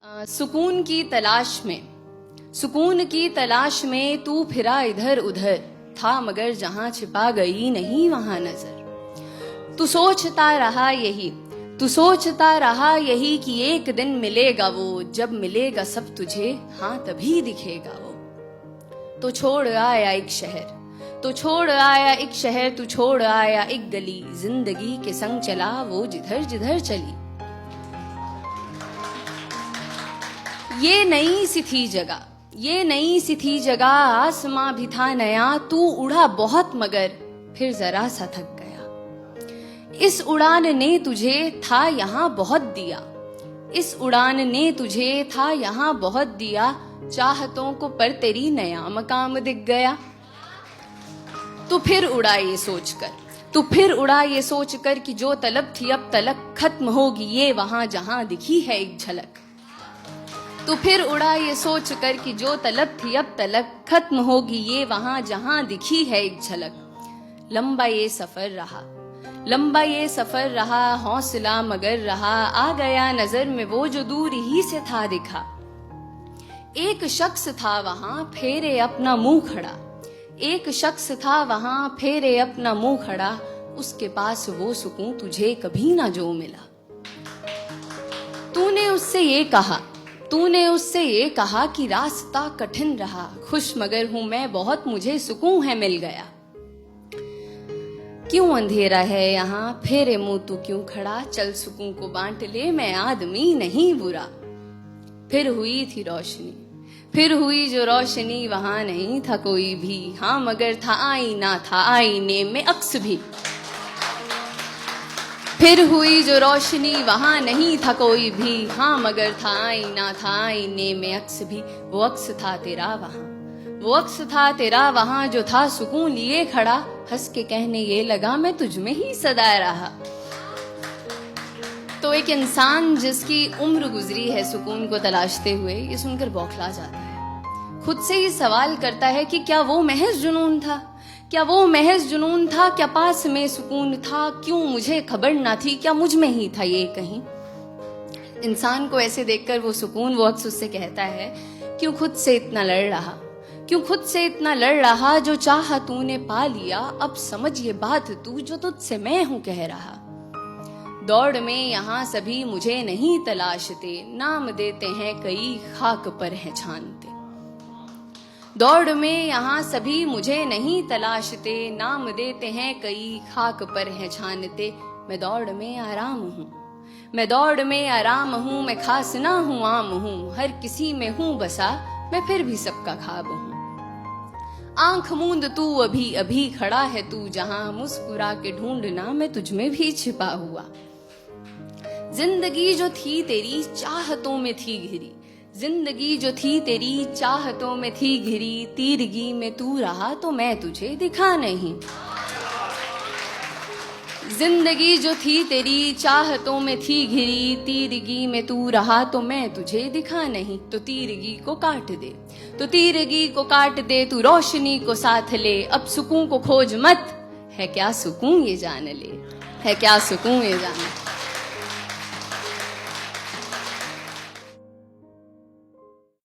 सुकून की तलाश में तू फिरा इधर उधर था, मगर जहां छिपा गई नहीं वहां नजर। तू सोचता रहा यही कि एक दिन मिलेगा वो, जब मिलेगा सब तुझे हाँ तभी दिखेगा वो। तो छोड़ आया एक शहर, तू छोड़ आया एक गली, जिंदगी के संग चला वो जिधर जिधर चली। ये नई सी थी जगह, आसमां भी था नया, तू उड़ा बहुत मगर फिर जरा सा थक गया। इस उड़ान ने तुझे था यहाँ बहुत दिया, चाहतों को पर तेरी नया मकाम दिख गया। तू फिर उड़ा ये सोचकर कि जो तलब थी अब तलक खत्म होगी ये वहां जहां दिखी है एक झलक। तू फिर उड़ा ये सोचकर कि जो तलब थी अब तलक खत्म होगी ये वहां जहां दिखी है एक झलक। लंबा ये सफर रहा, हौसला मगर रहा, आ गया नजर में वो जो दूर ही से था दिखा। एक शख्स था वहां फेरे अपना मुंह खड़ा, उसके पास वो सुकून तुझे कभी ना जो मिला। तूने उससे ये कहा कि रास्ता कठिन रहा, खुश मगर हूं मैं बहुत, मुझे सुकून है मिल गया। क्यों अंधेरा है यहाँ, फेरे मुंह तू क्यों खड़ा, चल सुकून को बांट ले, मैं आदमी नहीं बुरा। फिर हुई जो रोशनी, वहां नहीं था कोई भी, हाँ मगर था आईना, था आईने में अक्स भी। फिर हुई जो रोशनी, वहां नहीं था कोई भी, हाँ मगर था आईना, था आईने में अक्स भी। वो अक्स था तेरा वहां जो था सुकून लिए खड़ा, हंस के कहने ये लगा मैं तुझ में ही सदा रहा। तो एक इंसान जिसकी उम्र गुजरी है सुकून को तलाशते हुए, ये सुनकर बौखला जाता है। खुद से ही सवाल करता है कि क्या वो महज जुनून था, क्या पास में सुकून था, क्यों मुझे खबर ना थी, क्या मुझ में ही था ये कहीं। इंसान को ऐसे देखकर वो सुकून वो अक्स उससे कहता है, क्यों खुद से इतना लड़ रहा, जो चाहा तूने पा लिया, अब समझ ये बात तू जो तुझसे मैं हूं कह रहा। दौड़ में यहाँ सभी मुझे नहीं तलाशते, नाम देते हैं कई खाक पर है छानते। दौड़ में यहाँ सभी मुझे नहीं तलाशते, नाम देते हैं कई खाक पर है छानते। मैं दौड़ में आराम हूँ, मैं खास ना हूँ आम हूँ, हर किसी में हूँ बसा, मैं फिर भी सबका ख्वाब हूँ। आंख मूंद तू अभी खड़ा है तू जहां, मुस्कुरा के ढूंढना मैं तुझ में भी छिपा हुआ। जिंदगी जो थी तेरी चाहतों में थी घिरी, तीरगी में तू रहा तो मैं तुझे दिखा नहीं। जिंदगी जो थी तेरी चाहतों में थी घिरी, तीरगी में तू रहा तो मैं तुझे दिखा नहीं। तो तीरगी को काट दे, तू रोशनी को साथ ले, अब सुकून को खोज मत, है क्या सुकून ये जान ले।